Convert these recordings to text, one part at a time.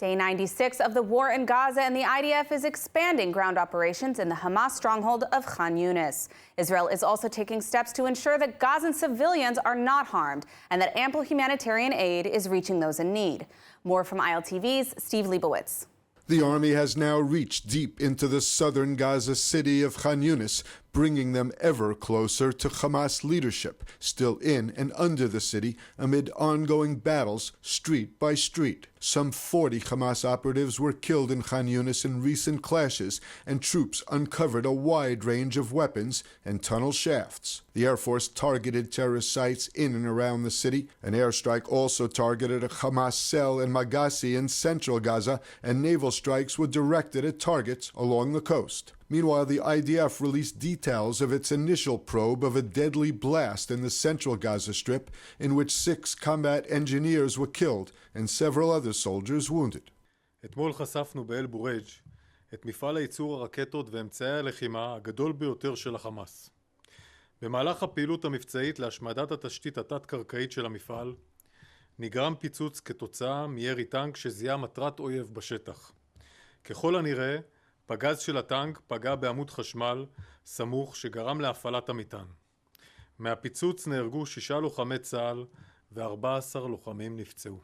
Day 96 of the war in Gaza, and the IDF is expanding ground operations in the Hamas stronghold of Khan Younis. Israel is also taking steps to ensure that Gazan civilians are not harmed and that ample humanitarian aid is reaching those in need. More from ILTV's Steve Leibowitz. The army has now reached deep into the southern Gaza city of Khan Younis, bringing them ever closer to Hamas leadership, still in and under the city amid ongoing battles street by street. Some 40 Hamas operatives were killed in Khan Younis in recent clashes, and troops uncovered a wide range of weapons and tunnel shafts. The Air Force targeted terrorist sites in and around the city. An airstrike also targeted a Hamas cell in Magassi in central Gaza, and naval strikes were directed at targets along the coast. Meanwhile, the IDF released details of its initial probe of a deadly blast in the central Gaza Strip, in which 6 combat engineers were killed and several other soldiers wounded. אתמול חשפנו באל בורג' את מפעל הייצור הרקטות ואמצעי הלחימה הגדול ביותר של החמאס. במהלך הפעילות המבצעית להשמדת התשתית התת-קרקעית של המפעל, נגרם פיצוץ כתוצאה מירי טנק שזיהה מטרת אויב בשטח. ככל הנראה, פגז של הטנק פגע בעמוד חשמל סמוך שגרם להפעלת המטען. מהפיצוץ נהרגו 6 לוחמי צה"ל ו14 לוחמים נפצעו.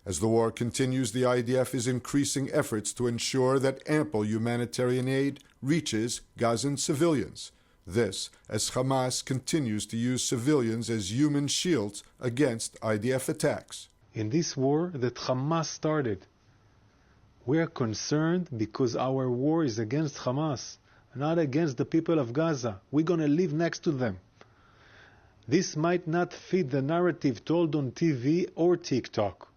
As the war continues, the IDF is increasing efforts to ensure that ample humanitarian aid reaches Gazan civilians. This, as Hamas continues to use civilians as human shields against IDF attacks. In this war that Hamas started, we are concerned because our war is against Hamas, not against the people of Gaza. We're going to live next to them. This might not fit the narrative told on TV or TikTok,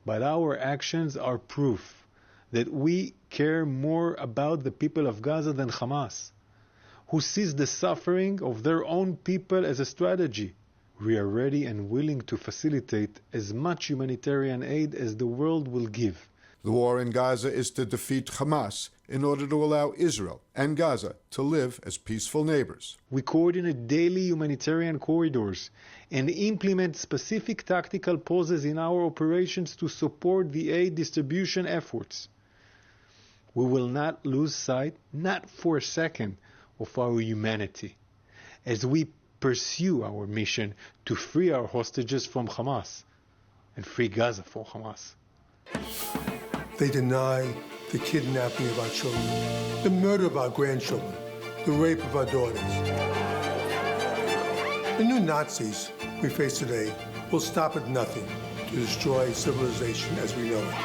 but our actions are proof that we care more about the people of Gaza than Hamas, who sees the suffering of their own people as a strategy. We are ready and willing to facilitate as much humanitarian aid as the world will give. The war in Gaza is to defeat Hamas in order to allow Israel and Gaza to live as peaceful neighbors. We coordinate daily humanitarian corridors and implement specific tactical pauses in our operations to support the aid distribution efforts. We will not lose sight, not for a second, of our humanity as we pursue our mission to free our hostages from Hamas and free Gaza from Hamas. They deny the kidnapping of our children, the murder of our grandchildren, the rape of our daughters. The new Nazis we face today will stop at nothing to destroy civilization as we know it.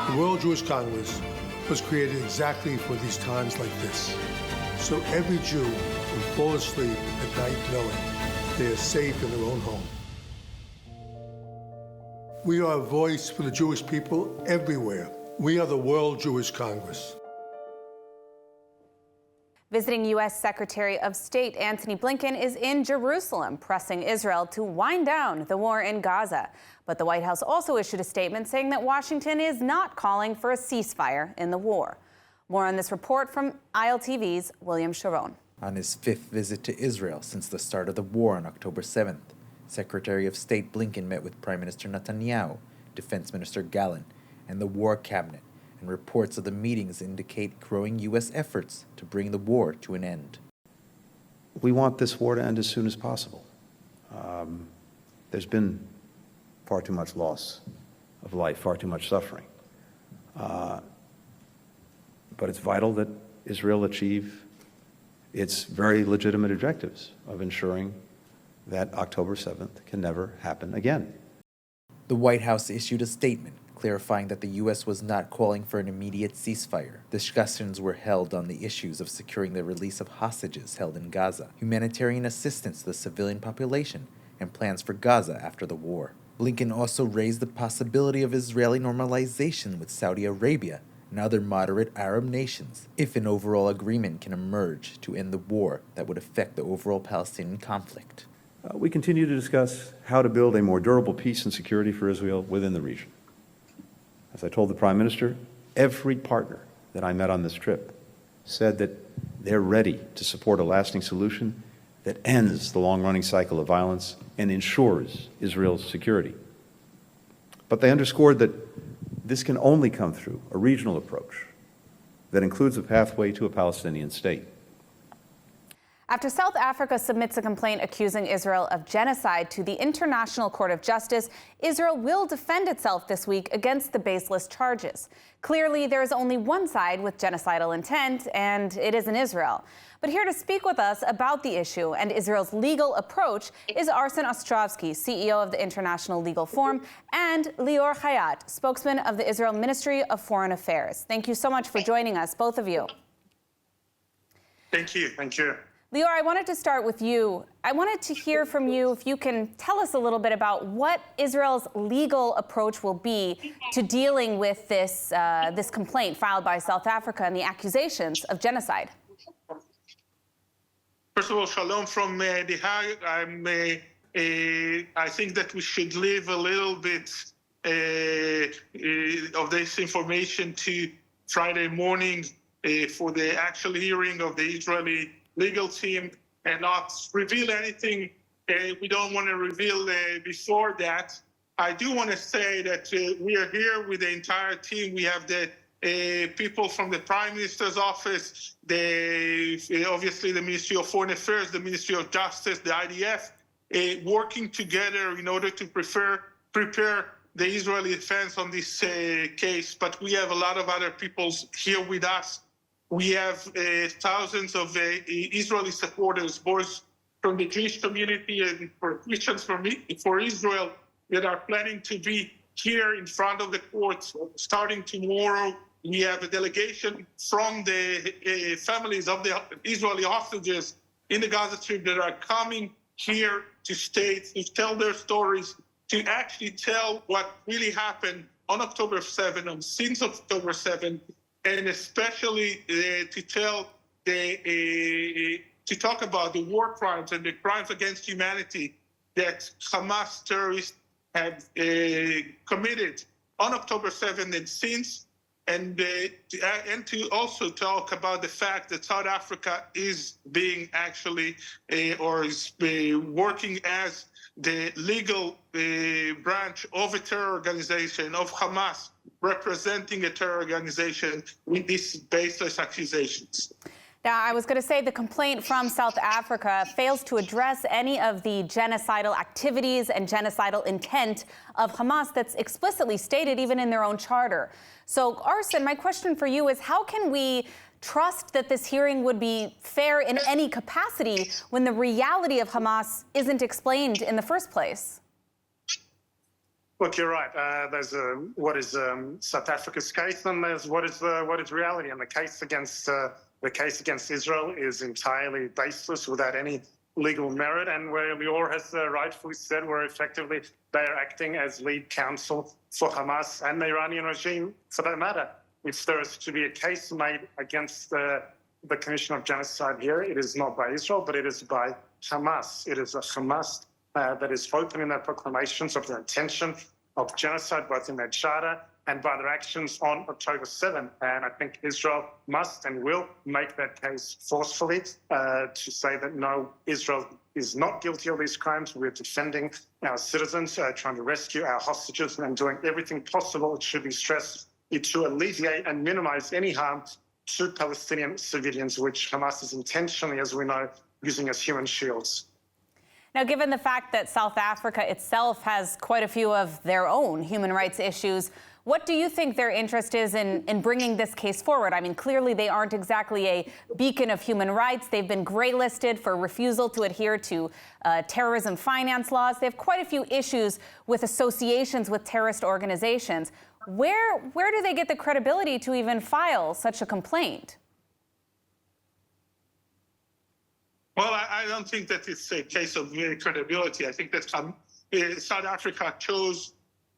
The World Jewish Congress was created exactly for these times like this, so every Jew can fall asleep at night knowing they are safe in their own home. We are a voice for the Jewish people everywhere. We are the World Jewish Congress. Visiting U.S. Secretary of State Antony Blinken is in Jerusalem, pressing Israel to wind down the war in Gaza. But the White House also issued a statement saying that Washington is not calling for a ceasefire in the war. More on this report from ILTV's William Sharon. On his 5th visit to Israel since the start of the war on October 7th, Secretary of State Blinken met with Prime Minister Netanyahu, Defense Minister Gallant, and the War Cabinet, and reports of the meetings indicate growing U.S. efforts to bring the war to an end. We want this war to end as soon as possible. There's been far too much loss of life, far too much suffering. But it's vital that Israel achieve its very legitimate objectives of ensuring that October 7th can never happen again. The White House issued a statement clarifying that the U.S. was not calling for an immediate ceasefire. Discussions were held on the issues of securing the release of hostages held in Gaza, humanitarian assistance to the civilian population, and plans for Gaza after the war. Blinken also raised the possibility of Israeli normalization with Saudi Arabia and other moderate Arab nations if an overall agreement can emerge to end the war that would affect the overall Palestinian conflict. We continue to discuss how to build a more durable peace and security for Israel within the region. As I told the Prime Minister, every partner that I met on this trip said that they're ready to support a lasting solution that ends the long-running cycle of violence and ensures Israel's security. But they underscored that This can only come through a regional approach that includes a pathway to a Palestinian state. After South Africa submits a complaint accusing Israel of genocide to the International Court of Justice, Israel will defend itself this week against the baseless charges. Clearly, there is only one side with genocidal intent, and it isn't Israel. But here to speak with us about the issue and Israel's legal approach is Arsen Ostrovsky, CEO of the International Legal Forum, and Lior Hayat, spokesman of the Israel Ministry of Foreign Affairs. Thank you so much for joining us, both of you. Thank you. Thank you. Lior, I wanted to start with you. I wanted to hear from you if you can tell us a little bit about what Israel's legal approach will be to dealing with this complaint filed by South Africa and the accusations of genocide. First of all, shalom from The Hague. I think that we should leave a little bit of this information to Friday morning for the actual hearing of the Israeli legal team and not reveal anything we don't want to reveal before that. I do want to say that we are here with the entire team. We have the people from the Prime Minister's office, obviously the Ministry of Foreign Affairs, the Ministry of Justice, the IDF, working together in order to prepare the Israeli defense on this case. But we have a lot of other people here with us. We have thousands of Israeli supporters, both from the Jewish community and for Christians for Israel, that are planning to be here in front of the courts starting tomorrow. We have a delegation from the families of the Israeli hostages in the Gaza Strip that are coming here to tell their stories, to actually tell what really happened on October 7, since October 7, and especially to talk about the war crimes and the crimes against humanity that Hamas terrorists have committed on October 7 and since, and to also talk about the fact that South Africa is being actually or is working as the legal branch of a terror organization of Hamas, representing a terror organization with these baseless accusations. Now, I was going to say the complaint from South Africa fails to address any of the genocidal activities and genocidal intent of Hamas that's explicitly stated even in their own charter. So, Arsen, my question for you is, how can we trust that this hearing would be fair in any capacity when the reality of Hamas isn't explained in the first place? Look, you're right. There's what is South Africa's case, and there's what is reality. And the case against Israel is entirely baseless, without any legal merit. And where Lior has rightfully said, where effectively they are acting as lead counsel for Hamas and the Iranian regime, for that matter. If there is to be a case made against the commission of genocide here, it is not by Israel, but it is by Hamas. It is a Hamas that is open in their proclamations of their intention of genocide, both in their charter and by their actions on October 7. And I think Israel must and will make that case forcefully to say that no, Israel is not guilty of these crimes. We're defending our citizens, trying to rescue our hostages, and doing everything possible, it should be stressed, to alleviate and minimize any harm to Palestinian civilians, which Hamas is intentionally, as we know, using as human shields. Now, given the fact that South Africa itself has quite a few of their own human rights issues, what do you think their interest is in bringing this case forward? I mean, clearly they aren't exactly a beacon of human rights. They've been graylisted for refusal to adhere to terrorism finance laws. They have quite a few issues with associations with terrorist organizations. Where do they get the credibility to even file such a complaint? Well, I don't think that it's a case of credibility. I think that South Africa chose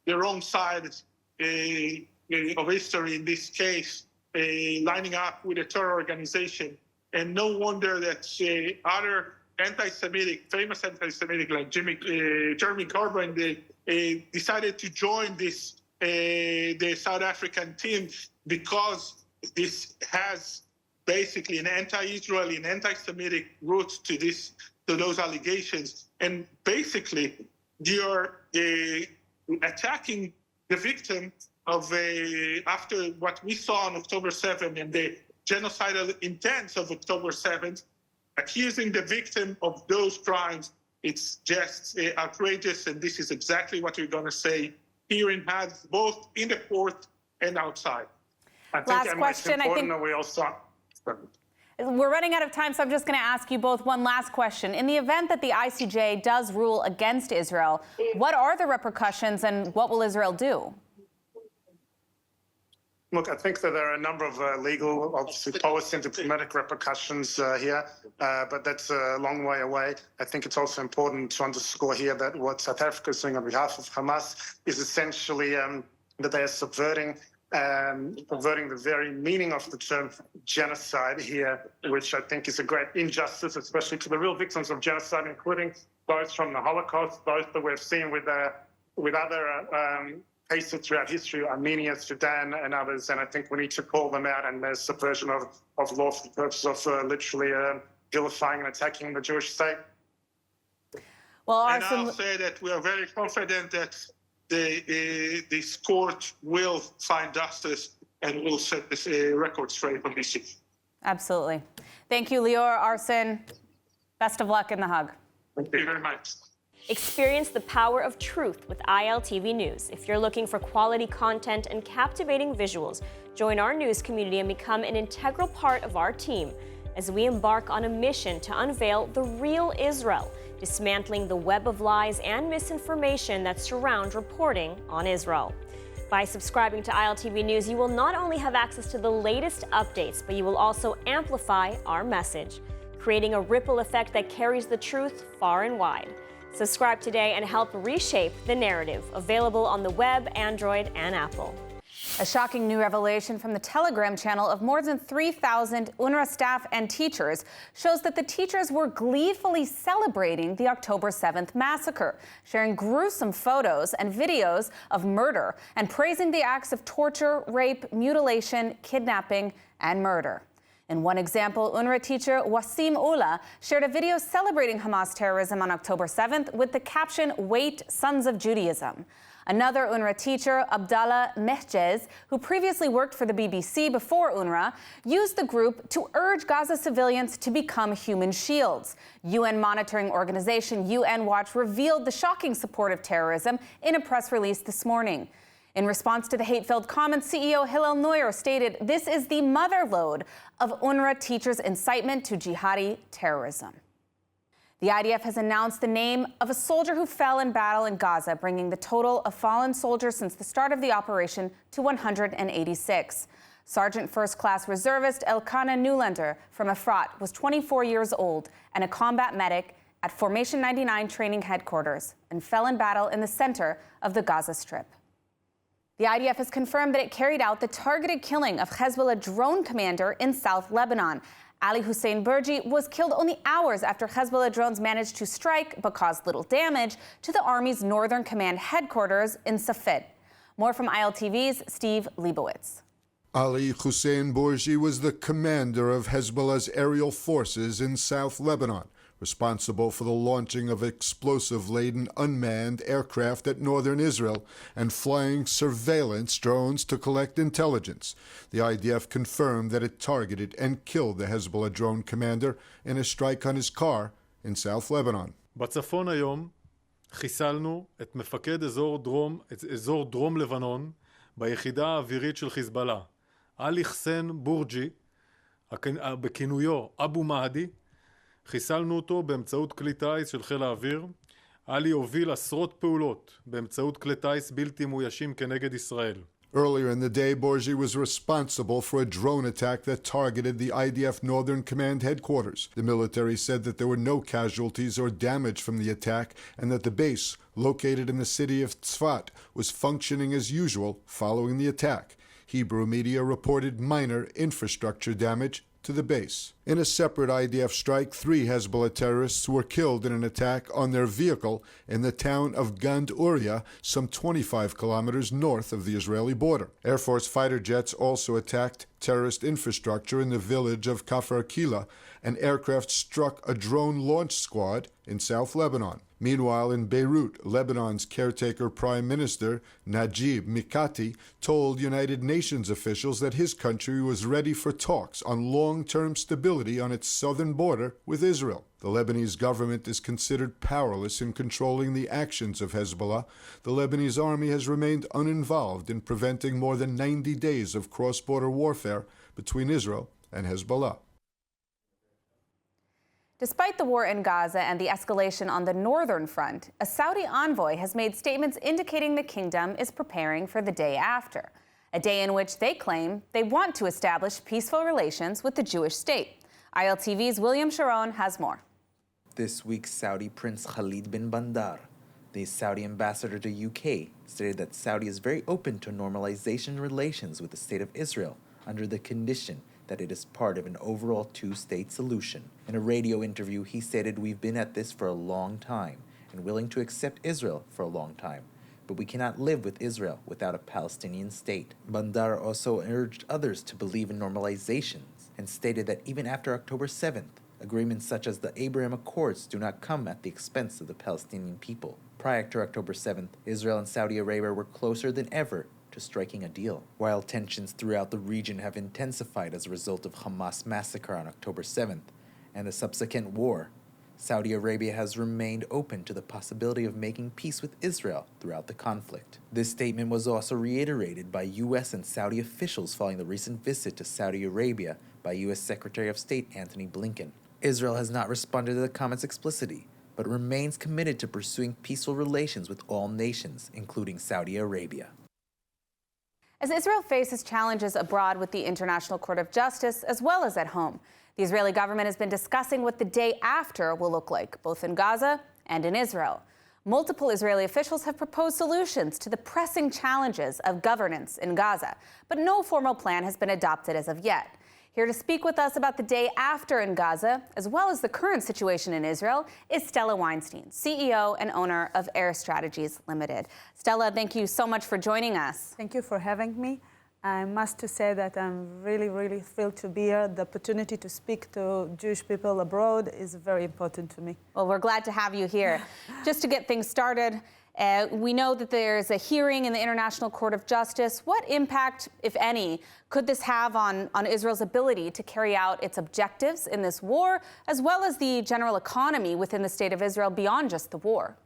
the wrong side of history in this case, lining up with a terror organization. And no wonder that other famous anti-Semitic like Jeremy Corbyn, they decided to join the South African team, because this has basically an anti-Israeli and anti-Semitic roots to those allegations. And basically, you're attacking the victim after what we saw on October 7th and the genocidal intents of October 7th, accusing the victim of those crimes, it's just outrageous, and this is exactly what we're going to say here in Haz, both in the court and outside. Last question, I think. We also. We're running out of time, so I'm just going to ask you both one last question. In the event that the ICJ does rule against Israel, what are the repercussions and what will Israel do? Look, I think that there are a number of legal, obviously policy and diplomatic repercussions here, but that's a long way away. I think it's also important to underscore here that what South Africa is doing on behalf of Hamas is essentially that they are subverting the very meaning of the term genocide here, which I think is a great injustice, especially to the real victims of genocide, including those from the Holocaust, those that we've seen with other cases throughout history, Armenia, Sudan, and others. And I think we need to call them out, and there's subversion of law for the purpose of literally vilifying and attacking the Jewish state. Well, and I'll say that we are very confident that this court will find justice and will set this record straight on this issue. Absolutely. Thank you, Lior, Arsen. Best of luck in The Hague. Thank you very much. Experience the power of truth with ILTV News. If you're looking for quality content and captivating visuals, join our news community and become an integral part of our team as we embark on a mission to unveil the real Israel, dismantling the web of lies and misinformation that surround reporting on Israel. By subscribing to ILTV News, you will not only have access to the latest updates, but you will also amplify our message, creating a ripple effect that carries the truth far and wide. Subscribe today and help reshape the narrative. Available on the web, Android, and Apple. A shocking new revelation from the Telegram channel of more than 3,000 UNRWA staff and teachers shows that the teachers were gleefully celebrating the October 7th massacre, sharing gruesome photos and videos of murder and praising the acts of torture, rape, mutilation, kidnapping, and murder. In one example, UNRWA teacher Wasim Ullah shared a video celebrating Hamas terrorism on October 7th with the caption, "Wait, Sons of Judaism." Another UNRWA teacher, Abdallah Mehjez, who previously worked for the BBC before UNRWA, used the group to urge Gaza civilians to become human shields. UN monitoring organization UN Watch revealed the shocking support of terrorism in a press release this morning. In response to the hate-filled comments, CEO Hillel Neuer stated, "This is the motherlode of UNRWA teachers' incitement to jihadi terrorism." The IDF has announced the name of a soldier who fell in battle in Gaza, bringing the total of fallen soldiers since the start of the operation to 186. Sergeant First Class Reservist Elkanah Newlander from Efrat was 24 years old and a combat medic at Formation 99 Training Headquarters and fell in battle in the center of the Gaza Strip. The IDF has confirmed that it carried out the targeted killing of Hezbollah drone commander in South Lebanon. Ali Hussein Burji was killed only hours after Hezbollah drones managed to strike but caused little damage to the Army's Northern Command headquarters in Safed. More from ILTV's Steve Leibowitz. Ali Hussein Burji was the commander of Hezbollah's aerial forces in South Lebanon, responsible for the launching of explosive-laden unmanned aircraft at northern Israel and flying surveillance drones to collect intelligence. The IDF confirmed that it targeted and killed the Hezbollah drone commander in a strike on his car in South Lebanon. בצפון היום חיסלנו את מפקד אזור דרום לבנון ביחידה האווירית של חיזבאללה, עלי חסן בורג'י, בכינויו אבו מהדי. חיסלנו אותו באמצעות כלי טיס של חיל האוויר. עלי הוביל עשרות פעולות באמצעות כלי טיס בלתי מאוישים כנגד ישראל. Earlier in the day, Borji was responsible for a drone attack that targeted the IDF Northern Command headquarters. The military said that there were no casualties or damage from the attack and that the base, located in the city of Tzfat, was functioning as usual following the attack. Hebrew media reported minor infrastructure damage to the base. In a separate IDF strike, 3 Hezbollah terrorists were killed in an attack on their vehicle in the town of Gand Uriah, some 25 kilometers north of the Israeli border. Air Force fighter jets also attacked terrorist infrastructure in the village of Kafar Kila. An aircraft struck a drone launch squad in South Lebanon. Meanwhile, in Beirut, Lebanon's caretaker Prime Minister Najib Mikati told United Nations officials that his country was ready for talks on long-term stability on its southern border with Israel. The Lebanese government is considered powerless in controlling the actions of Hezbollah. The Lebanese army has remained uninvolved in preventing more than 90 days of cross-border warfare between Israel and Hezbollah. Despite the war in Gaza and the escalation on the northern front, a Saudi envoy has made statements indicating the kingdom is preparing for the day after, a day in which they claim they want to establish peaceful relations with the Jewish state. ILTV's William Sharon has more. This week, Saudi Prince Khalid bin Bandar, the Saudi ambassador to UK, stated that Saudi is very open to normalization relations with the state of Israel under the condition that it is part of an overall two-state solution. In a radio interview, he stated, "We've been at this for a long time and willing to accept Israel for a long time, but we cannot live with Israel without a Palestinian state." Bandar also urged others to believe in normalizations and stated that even after October 7th, agreements such as the Abraham Accords do not come at the expense of the Palestinian people. Prior to October 7th, Israel and Saudi Arabia were closer than ever to striking a deal. While tensions throughout the region have intensified as a result of Hamas massacre on October 7th and the subsequent war, Saudi Arabia has remained open to the possibility of making peace with Israel throughout the conflict. This statement was also reiterated by U.S. and Saudi officials following the recent visit to Saudi Arabia by U.S. Secretary of State Antony Blinken. Israel has not responded to the comments explicitly, but remains committed to pursuing peaceful relations with all nations, including Saudi Arabia. As Israel faces challenges abroad with the International Court of Justice, as well as at home, the Israeli government has been discussing what the day after will look like, both in Gaza and in Israel. Multiple Israeli officials have proposed solutions to the pressing challenges of governance in Gaza, but no formal plan has been adopted as of yet. Here to speak with us about the day after in Gaza, as well as the current situation in Israel, is Stella Weinstein, CEO and owner of Air Strategies Limited. Stella, thank you so much for joining us. Thank you for having me. I must say that I'm really, really thrilled to be here. The opportunity to speak to Jewish people abroad is very important to me. Well, we're glad to have you here. Just to get things started, we know that there's a hearing in the International Court of Justice. What impact, if any, could this have on Israel's ability to carry out its objectives in this war, as well as the general economy within the state of Israel beyond just the war?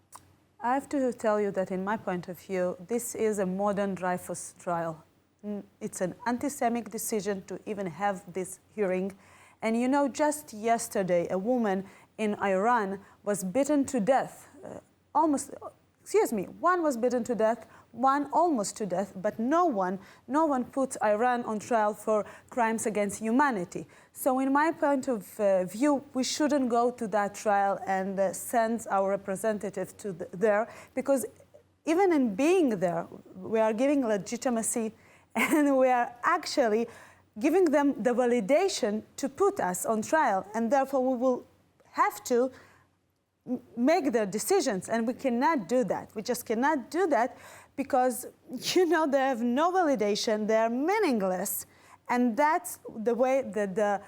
I have to tell you that in my point of view, this is a modern Dreyfus trial. It's an anti-Semitic decision to even have this hearing. And you know, just yesterday, a woman in Iran was beaten to death, one was beaten to death, one almost to death, but no one puts Iran on trial for crimes against humanity. So in my point of view, we shouldn't go to that trial and send our representative to there, because even in being there, we are giving legitimacy and we are actually giving them the validation to put us on trial, and therefore we will have to make their decisions, and we cannot do that. We just cannot do that because, you know, they have no validation, they are meaningless, and that's the way that the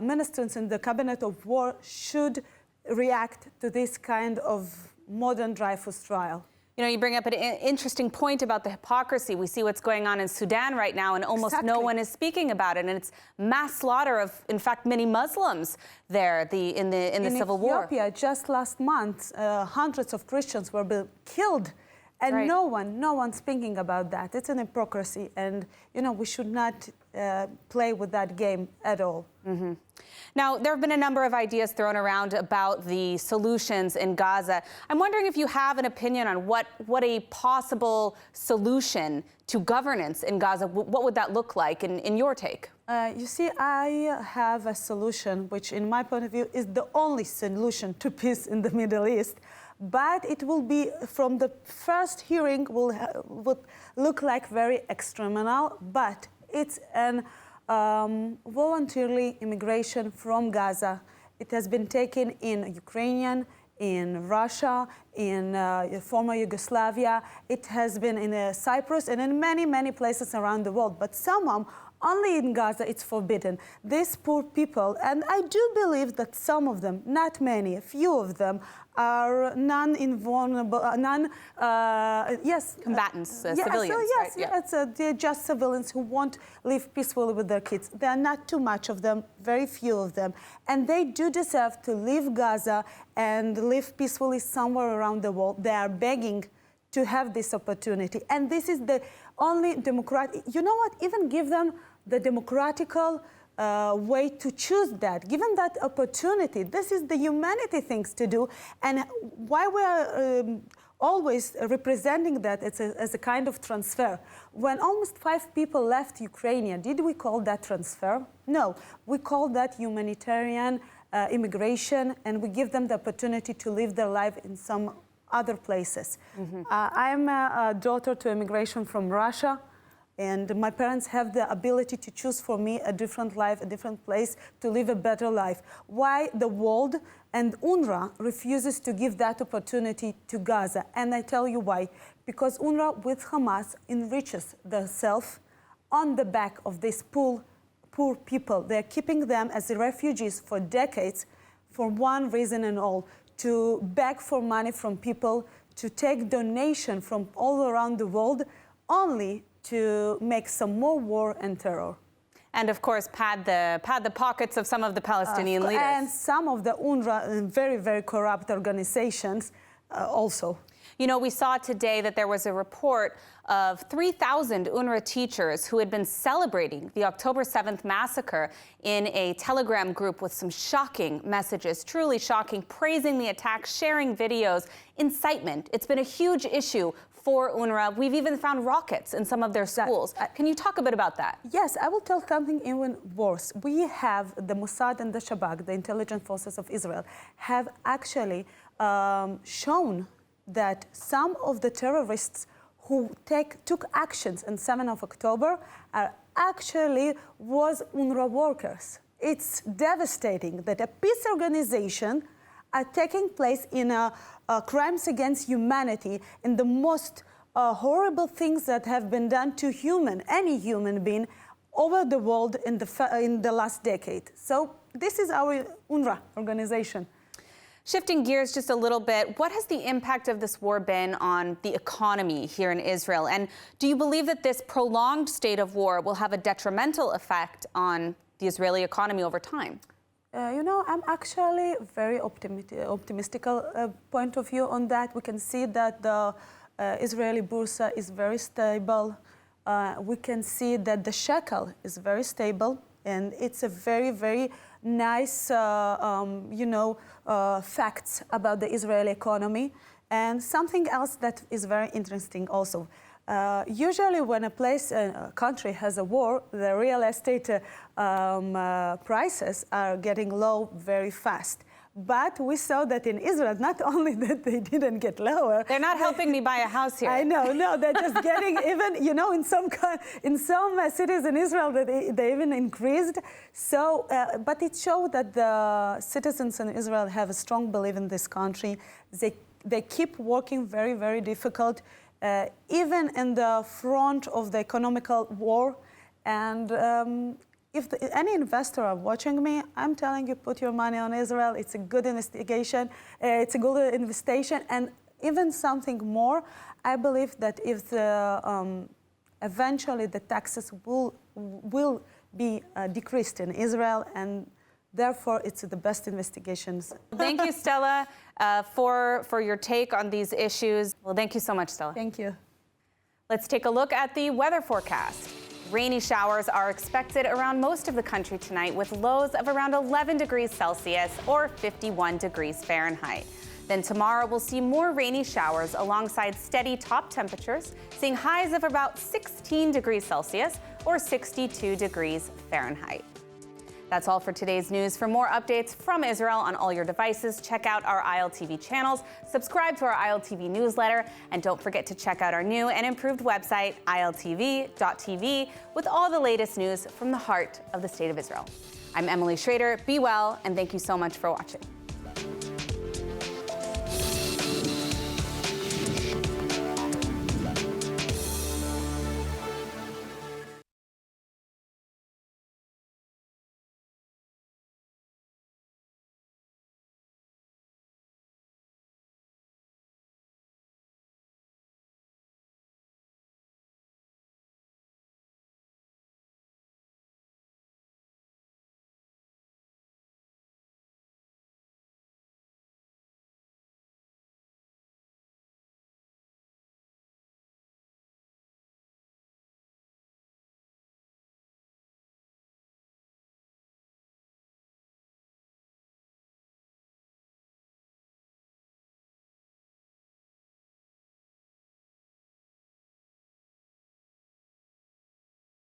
ministers in the Cabinet of War should react to this kind of modern Dreyfus trial. You know, you bring up an interesting point about the hypocrisy. We see what's going on in Sudan right now, and almost no one is speaking about it. And it's mass slaughter of, in fact, many Muslims there in the civil war. In Ethiopia, just last month, hundreds of Christians were killed, and right. no one's speaking about that. It's an hypocrisy, and you know we should not play with that game at all. Mm-hmm. Now, there have been a number of ideas thrown around about the solutions in Gaza. I'm wondering if you have an opinion on what a possible solution to governance in Gaza, what would that look like in your take? You see, I have a solution which, in my point of view, is the only solution to peace in the Middle East. But it will be, from the first hearing, would look like very extremal, but it's an voluntarily immigration from Gaza. It has been taken in Ukraine, in Russia, in former Yugoslavia. It has been in Cyprus and in many, many places around the world. But somehow, only in Gaza, it's forbidden. These poor people, and I do believe that some of them, not many, a few of them, are non-invulnerable, combatants, civilians, yes, right? yes, they're just civilians who won't live peacefully with their kids. There are not too much of them, very few of them, and they do deserve to leave Gaza and live peacefully somewhere around the world. They are begging to have this opportunity, and this is the only democratic. You know what? Even give them the democratical way to choose that. Given that opportunity, this is the humanity things to do, and why we are always representing that as a kind of transfer. When almost 5 people left Ukraine, did we call that transfer? No, we call that humanitarian immigration, and we give them the opportunity to live their life in some other places. I'm a daughter to immigration from Russia, and my parents have the ability to choose for me a different life, a different place to live a better life. Why the world and UNRWA refuses to give that opportunity to Gaza? And I tell you why. Because UNRWA with Hamas enriches themselves on the back of these poor people. They're keeping them as refugees for decades for one reason and all, to beg for money from people, to take donation from all around the world, only to make some more war and terror. And of course, pad the pockets of some of the Palestinian leaders. And some of the UNRWA very, very corrupt organizations also. You know, we saw today that there was a report of 3,000 UNRWA teachers who had been celebrating the October 7th massacre in a Telegram group with some shocking messages, truly shocking, praising the attack, sharing videos, incitement. It's been a huge issue for UNRWA. We've even found rockets in some of their schools. Can you talk a bit about that? Yes, I will tell something even worse. We have the Mossad and the Shabak, the intelligence forces of Israel, have actually shown that some of the terrorists who took actions on 7th of October are actually was UNRWA workers. It's devastating that a peace organization are taking place in crimes against humanity, in the most horrible things that have been done to any human being over the world in the last decade. So this is our UNRWA organization. Shifting gears just a little bit, what has the impact of this war been on the economy here in Israel? And do you believe that this prolonged state of war will have a detrimental effect on the Israeli economy over time? You know, I'm actually very optimistic point of view on that. We can see that the Israeli bursa is very stable. We can see that the shekel is very stable, and it's a very, very nice, facts about the Israeli economy. And something else that is very interesting also. Usually when a country has a war, the real estate prices are getting low very fast. But we saw that in Israel, not only that they didn't get lower. They're not helping me buy a house here. I know, no, they're just getting even, in some cities in Israel that they even increased. So, but it showed that the citizens in Israel have a strong belief in this country. They keep working very, very difficult. Even in the front of the economical war. And if any investor are watching me, I'm telling you, put your money on Israel. It's a good investigation. It's a good investigation. And even something more, I believe that if eventually the taxes will be decreased in Israel, and therefore, it's the best investigations. Thank you, Stella, for your take on these issues. Well, thank you so much, Stella. Thank you. Let's take a look at the weather forecast. Rainy showers are expected around most of the country tonight, with lows of around 11 degrees Celsius or 51 degrees Fahrenheit. Then tomorrow we'll see more rainy showers alongside steady top temperatures, seeing highs of about 16 degrees Celsius or 62 degrees Fahrenheit. That's all for today's news. For more updates from Israel on all your devices, check out our ILTV channels, subscribe to our ILTV newsletter, and don't forget to check out our new and improved website, iltv.tv, with all the latest news from the heart of the State of Israel. I'm Emily Schrader. Be well, and thank you so much for watching.